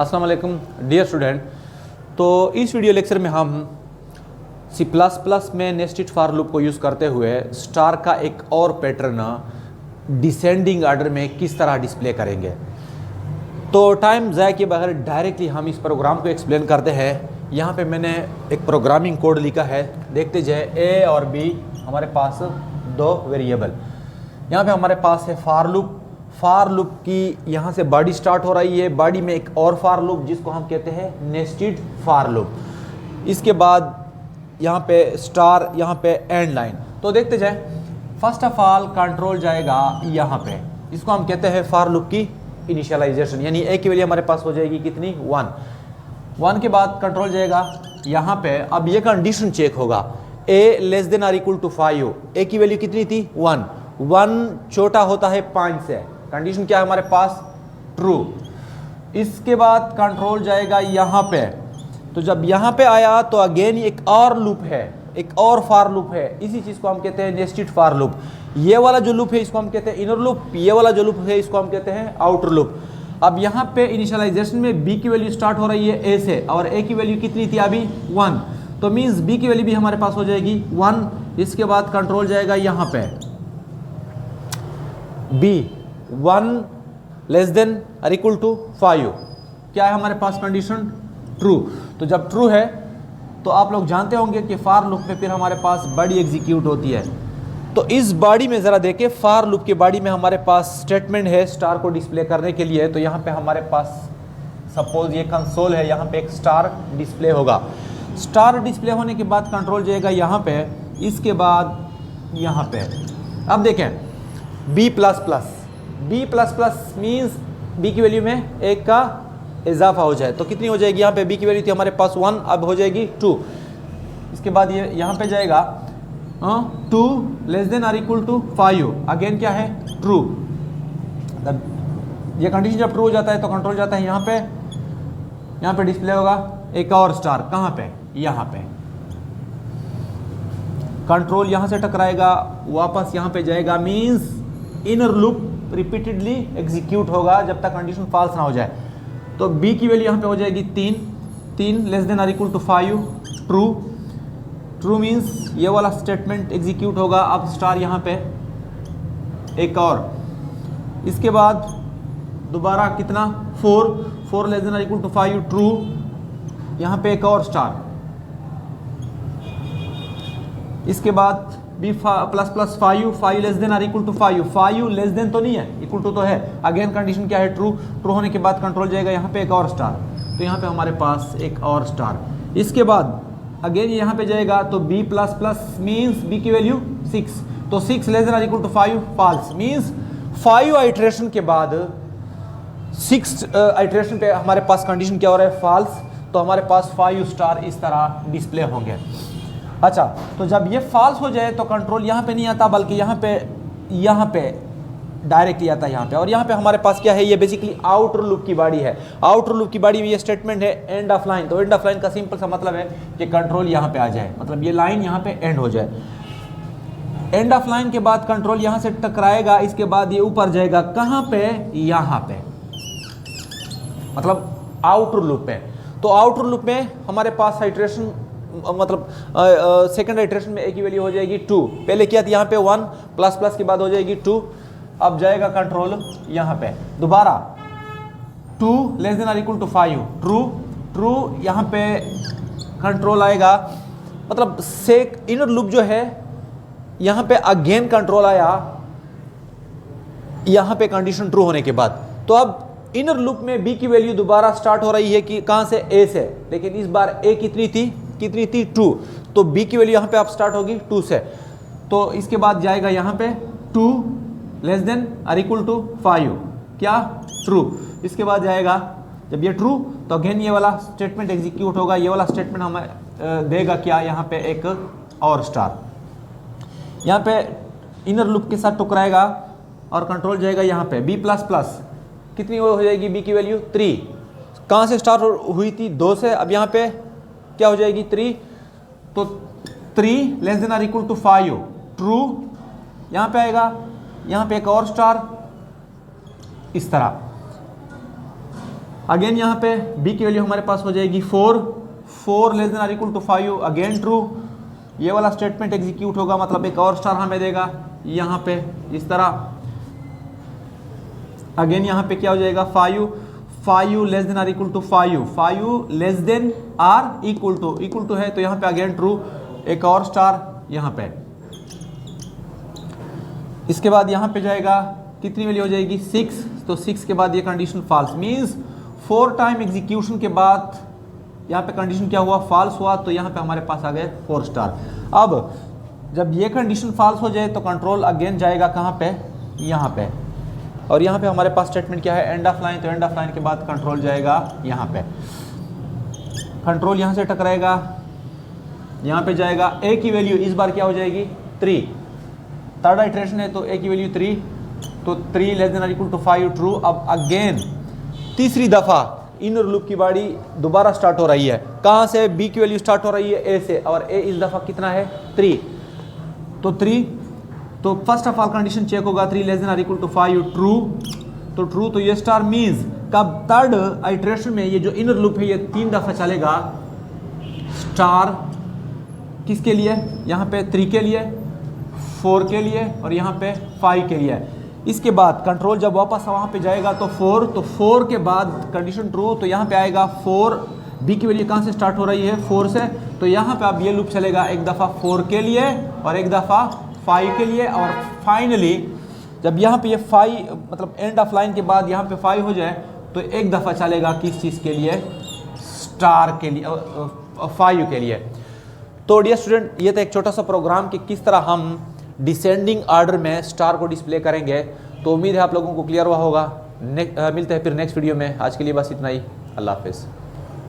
अस्सलाम वालेकुम dear student. तो इस वीडियो लेक्चर में हम C++ में नेस्टेड फॉर लूप को यूज़ करते हुए स्टार का एक और पैटर्न डिसेंडिंग ऑर्डर में किस तरह डिस्प्ले करेंगे। तो टाइम ज़ाया किए बगैर डायरेक्टली हम इस प्रोग्राम को एक्सप्लेन करते हैं। यहाँ पे मैंने एक प्रोग्रामिंग कोड लिखा है, देखते जाए। ए और बी हमारे पास दो वेरिएबल। यहाँ पे हमारे पास है फॉर लूप की यहाँ से बॉडी स्टार्ट हो रही है, बॉडी में एक और फॉर लूप जिसको हम कहते हैं नेस्टेड फॉर लूप। इसके बाद यहाँ पे स्टार, यहाँ पे एंड लाइन। तो देखते जाए। फर्स्ट ऑफ ऑल कंट्रोल जाएगा यहाँ पे, इसको हम कहते हैं फॉर लूप की इनिशियलाइजेशन, यानी ए की वैल्यू हमारे पास हो जाएगी कितनी 1 के बाद कंट्रोल जाएगा यहाँ पे। अब ये कंडीशन चेक होगा, A less than or equal to 5। A की वैल्यू कितनी थी 1 छोटा होता है 5 से। कंडीशन क्या है हमारे पास ट्रू। इसके बाद कंट्रोल जाएगा यहाँ पे। तो जब यहाँ पे आया तो अगेन एक और लूप है, एक और फॉर लूप है। इसी चीज को हम कहते हैं नेस्टेड फॉर लूप। ये वाला जो लूप है इसको हम कहते हैं इनर लूप, ये वाला जो लूप है इसको हम कहते हैं आउटर लूप। अब यहाँ पे इनिशियलाइजेशन में बी की वैल्यू स्टार्ट हो रही है ए से, और ए की वैल्यू कितनी थी अभी 1, तो मीन्स बी की वैल्यू भी हमारे पास हो जाएगी 1। इसके बाद कंट्रोल जाएगा यहाँ पे B 1 less than or equal to 5। क्या है हमारे पास कंडीशन ट्रू। तो जब ट्रू है तो आप लोग जानते होंगे कि फॉर लूप में फिर हमारे पास बॉडी एग्जीक्यूट होती है। तो इस बॉडी में ज़रा देखें, फॉर लूप की बॉडी में हमारे पास स्टेटमेंट है स्टार को डिस्प्ले करने के लिए। तो यहाँ पे हमारे पास सपोज ये कंसोल है, यहाँ पे एक स्टार डिस्प्ले होगा। स्टार डिस्प्ले होने के बाद कंट्रोल जाएगा यहाँ पे। इसके बाद यहाँ पे अब देखें B++ मीन्स बी की वैल्यू में एक का इजाफा हो जाए तो कितनी हो जाएगी। यहाँ पे बी की वैल्यू थी हमारे पास 1, अब हो जाएगी 2। इसके बाद ये यहाँ पे जाएगा 2 less than or equal to 5। Again क्या है ट्रू। ये कंडीशन जब ट्रू हो जाता है तो कंट्रोल जाता है यहाँ पे डिस्प्ले होगा एक और स्टार। कहाँ पे, यहाँ पे। कंट्रोल यहाँ से टकराएगा, वापस यहाँ पे जाएगा, means inner loop repeatedly execute होगा जब तक कंडीशन फॉल्स ना हो जाए। तो बी की वैल्यू यहाँ पे हो जाएगी 3 less than or equal to 5 true means ये वाला स्टेटमेंट एग्जीक्यूट होगा। अब स्टार यहाँ पे एक और। इसके बाद दोबारा कितना 4 less than or equal to 5 true. यहाँ पे एक और स्टार। इसके बाद B++5 less than or equal to 5 less than तो नहीं है, इक्वल टू तो है। अगेन कंडीशन क्या है ट्रू। ट्रू होने के बाद कंट्रोल जाएगा यहाँ पे एक और स्टार। तो यहाँ पे हमारे पास एक और स्टार। इसके बाद अगेन यहाँ पे जाएगा तो B++ मीन्स बी की वैल्यू 6, तो 6 less than or equal to 5 false. Means 5 iteration के बाद 6 आइट्रेशन पे हमारे पास कंडीशन क्या हो रहा है फॉल्स। तो हमारे पास 5 स्टार इस तरह डिस्प्ले होंगे। अच्छा, तो जब ये फॉल्स हो जाए तो कंट्रोल यहाँ पे नहीं आता, बल्कि यहाँ पे डायरेक्टली आता है यहाँ पे। और यहाँ पे हमारे पास क्या है, ये बेसिकली आउटर लूप की बॉडी है। आउटर लूप की बॉडी में ये स्टेटमेंट है एंड ऑफ लाइन। तो एंड ऑफ लाइन का सिंपल सा मतलब है कि कंट्रोल यहाँ पे आ जाए, मतलब ये लाइन यहाँ पे एंड हो जाए। एंड ऑफ लाइन के बाद कंट्रोल यहाँ से टकराएगा, इसके बाद ये ऊपर जाएगा कहाँ पे, यहाँ पे, मतलब आउटर लूप पे। तो आउटर लूप में हमारे पास आइट्रेशन, मतलब सेकंड आइट्रेशन में ए की वैल्यू हो जाएगी 2। पहले क्या थी यहाँ पे 1 प्लस के बाद हो जाएगी 2। अब जाएगा कंट्रोल यहाँ पे दोबारा 2 less than or equal to 5 true. यहाँ पे कंट्रोल आएगा, मतलब सेक इनर लूप जो है यहाँ पे अगेन कंट्रोल आया यहाँ पे कंडीशन ट्रू होने के बाद। तो अब इनर लूप में बी की वैल्यू दोबारा स्टार्ट हो रही है कि कहाँ से, ए से, लेकिन इस बार ए कितनी थी 2। तो बी की वैल्यू यहाँ पे अब स्टार्ट होगी 2 से। तो इसके बाद जाएगा यहाँ पे 2 less than or equal to 5, क्या ट्रू। इसके बाद जाएगा जब ये ट्रू तो अगेन ये वाला स्टेटमेंट एग्जीक्यूट होगा। ये वाला स्टेटमेंट हमें देगा क्या, यहाँ पे एक और स्टार। यहाँ पे इनर लूप के साथ टकराएगा और कंट्रोल जाएगा यहाँ पे B++ कितनी हो जाएगी बी की वैल्यू 3। कहाँ से स्टार्ट हुई थी 2 से, अब यहाँ पे क्या हो जाएगी 3। तो 3 less than or equal to 5 true. यहाँ पे आएगा, यहाँ पे एक और स्टार इस तरह। अगेन यहाँ पे बी की वैल्यू हमारे पास हो जाएगी 4, 4 less than or equal to 5, again true. ये वाला स्टेटमेंट एग्जीक्यूट होगा, मतलब एक और स्टार हमें देगा यहाँ पे इस तरह। अगेन यहाँ पे क्या हो जाएगा 5, 5 less than or equal to 5, 5 less than or equal to है, तो यहाँ पे अगेन ट्रू, एक और स्टार यहाँ पे। इसके बाद यहाँ पे जाएगा, कितनी वैल्यू हो जाएगी 6, तो 6 के बाद ये condition false, means 4 time execution के बाद यहाँ पे कंडीशन क्या हुआ, फॉल्स हुआ, तो यहाँ पे हमारे पास आ गए 4 स्टार। अब जब ये कंडीशन फॉल्स हो जाए तो कंट्रोल अगेन जाएगा कहाँ पे, यहाँ पे, और यहाँ पे हमारे पास स्टेटमेंट क्या है, एंड ऑफ लाइन, तो एंड ऑफ लाइन के बाद कंट्रोल जाएगा यहाँ पे। कंट्रोल यहाँ से टकराएगा, यहाँ पे जाएगा, ए की वैल्यू इस बार क्या हो जाएगी 3, थर्ड आइट्रेशन है तो ए की वैल्यू 3, तो 3 less than or equal to 5 true. अब अगेन तीसरी दफा इनर लूप की बाड़ी दोबारा स्टार्ट हो रही है, कहाँ से, बी की वैल्यू स्टार्ट हो रही है ए से, और ए इस दफा कितना है 3, तो 3, तो first of all condition check होगा 3 less than or equal to 5 true, तो ट्रू, तो ये स्टार मीन्स कब थर्ड आइट्रेशन में ये जो इनर लूप है ये 3 दफा चलेगा, स्टार किसके लिए, यहाँ पे 3 के लिए, 4 के लिए, और यहाँ पे 5 के लिए। इसके बाद कंट्रोल जब वापस वहाँ पे जाएगा तो 4, तो 4 के बाद कंडीशन ट्रू, तो यहाँ पे आएगा 4, बी की वैल्यू कहाँ से स्टार्ट हो रही है 4 से, तो यहाँ पे अब ये लूप चलेगा एक दफ़ा 4 के लिए और एक दफ़ा 5 के लिए, और फाइनली जब यहाँ पे ये 5 मतलब एंड ऑफ लाइन के बाद यहाँ पे 5 हो जाए तो एक दफ़ा चलेगा किस चीज़ के लिए, स्टार के लिए, 5 के लिए। तो डियर स्टूडेंट, ये था एक छोटा सा प्रोग्राम कि किस तरह हम डिसेंडिंग ऑर्डर में स्टार को डिस्प्ले करेंगे। तो उम्मीद है आप लोगों को क्लियर हुआ होगा। मिलते हैं फिर नेक्स्ट वीडियो में। आज के लिए बस इतना ही। अल्लाह हाफिज़।